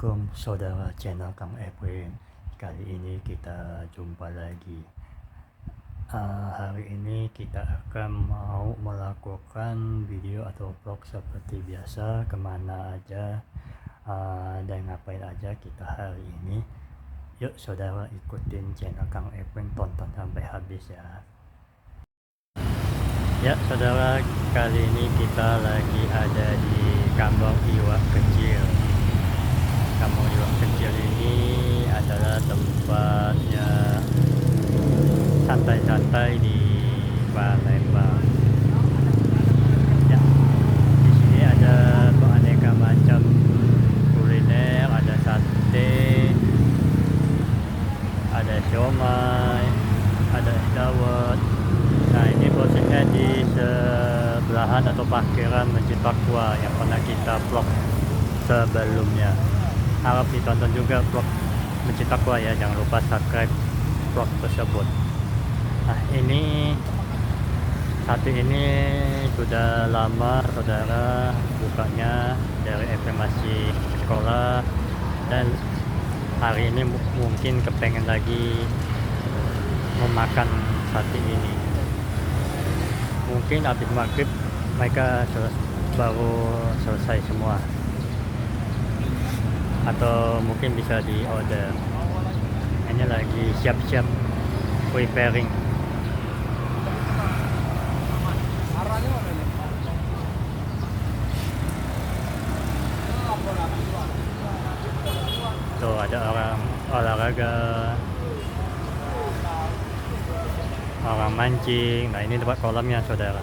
Assalamualaikum saudara channel Kang Efrin. Kali ini kita jumpa lagi. Hari ini kita akan mau melakukan video atau vlog seperti biasa, kemana aja dan ngapain aja kita hari ini. Yuk saudara, ikutin channel Kang Efrin, tonton sampai habis ya. Ya saudara, kali ini kita lagi ada di Kambang Iwak Kecil. Kambang Iwak Kecil ini adalah tempatnya santai-santai di Palembang. Ya, di sini ada beraneka macam kuliner, ada sate, ada siomay, ada es dawet. Nah, ini posisinya di sebelahan atau parkiran Masjid Taqwa yang pernah kita vlog sebelumnya. Harap ditonton juga vlog Masjid Taqwa ya, jangan lupa subscribe vlog tersebut. Nah, ini sate ini sudah lama saudara bukanya dari masih sekolah, dan hari ini mungkin kepengen lagi memakan sate ini. Mungkin habis maghrib mereka baru selesai semua, atau mungkin bisa di order. Ini lagi siap-siap preparing. Tuh ada orang olahraga, orang mancing. Nah, ini tempat kolamnya saudara.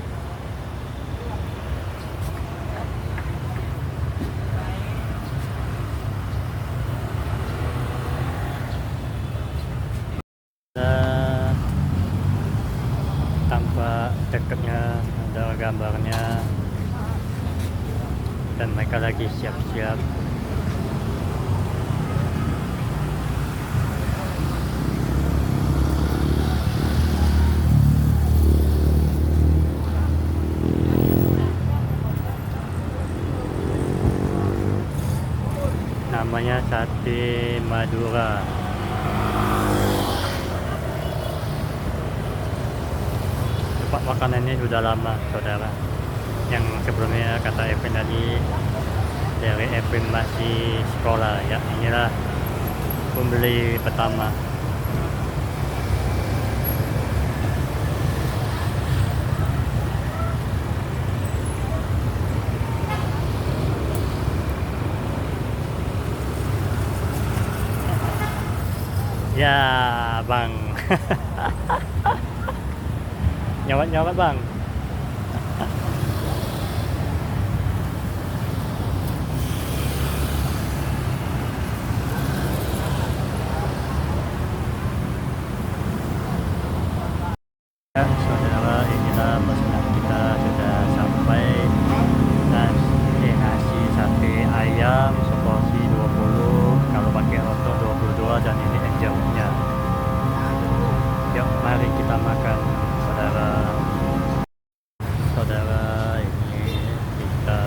Tampak dekatnya ada gambarnya, dan mereka lagi siap-siap. Namanya sate Madura. Tempat makanan ini sudah lama saudara. Yang sebelumnya kata Evin tadi, dari Evin masih sekolah ya. Inilah pembeli pertama. Ya bang. Nyawat-nyawat bang. Ya saudara, inilah pesanan kita sudah sampai. Dan ini nasi sate ayam seporsi 20, kalau pakai lontong 22, dan ini enjaunya. Yuk mari kita makan saudara. Ini kita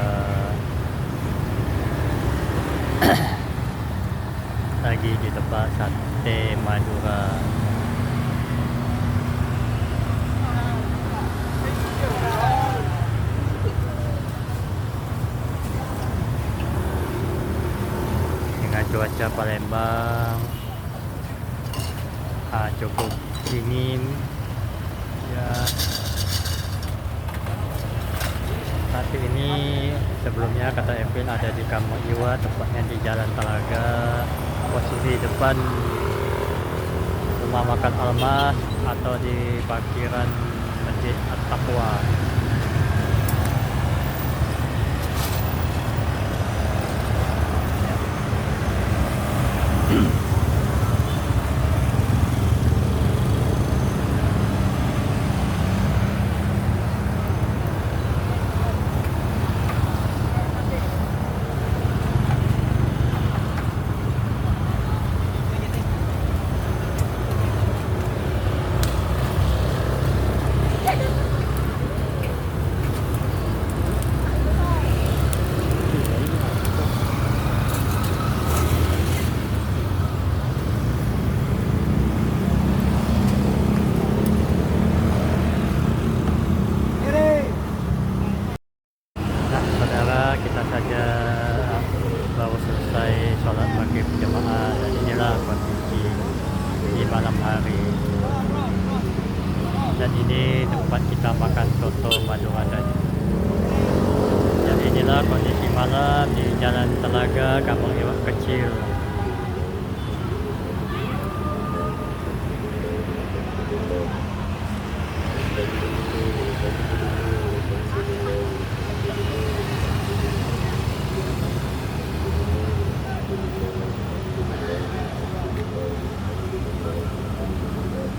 lagi di tempat sate Madura. Dengan cuaca Palembang cukup dingin ya. Sate ini sebelumnya kata Evin ada di Kambang Iwak, tepatnya di Jalan Talaga, posisi depan rumah makan Almas atau di parkiran Masjid Taqwa. tempat kita makan soto Madura tadi. Jadi inilah kondisi malam di Jalan Telaga, Kampung Iwak Kecil.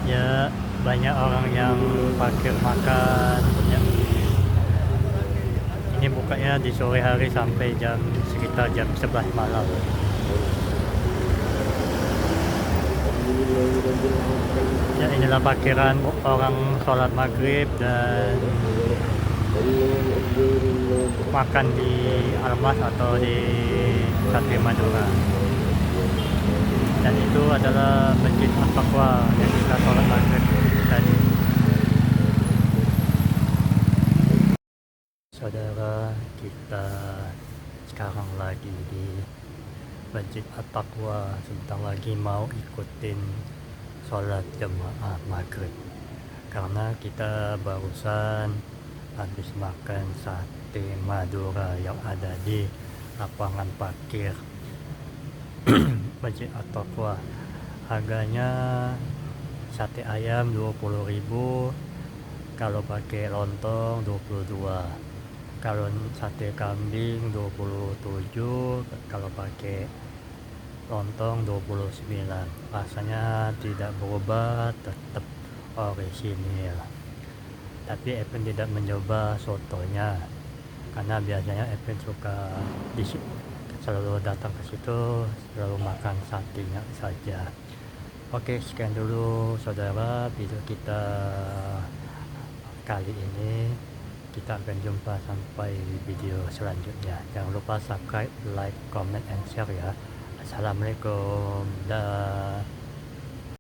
Ya, banyak orang yang parkir makan ya. Ini bukanya di sore hari sampai sekitar jam 11 malam. Ya, inilah parkiran orang sholat maghrib dan makan di Almas atau di Sate Madura. Dan itu adalah Masjid At-Taqwa yang kita sholat maghrib tadi. Saudara, kita sekarang lagi di Masjid At-Taqwa, sebentar lagi mau ikutin sholat jemaah maghrib karena kita barusan habis makan sate Madura yang ada di lapangan parkir Masjid At-Taqwa. Harganya sate ayam 20.000, kalau pakai lontong 22, kalau sate kambing 27, kalau pakai lontong 29. Rasanya tidak berubah, tetap orisinil. Tapi Evan tidak mencoba sotonya karena biasanya Evan suka selalu datang ke situ, selalu makan satenya saja. Oke, sekian dulu saudara video kita kali ini. Kita akan jumpa sampai video selanjutnya. Jangan lupa subscribe, like, comment, and share ya. Assalamualaikum. Dah.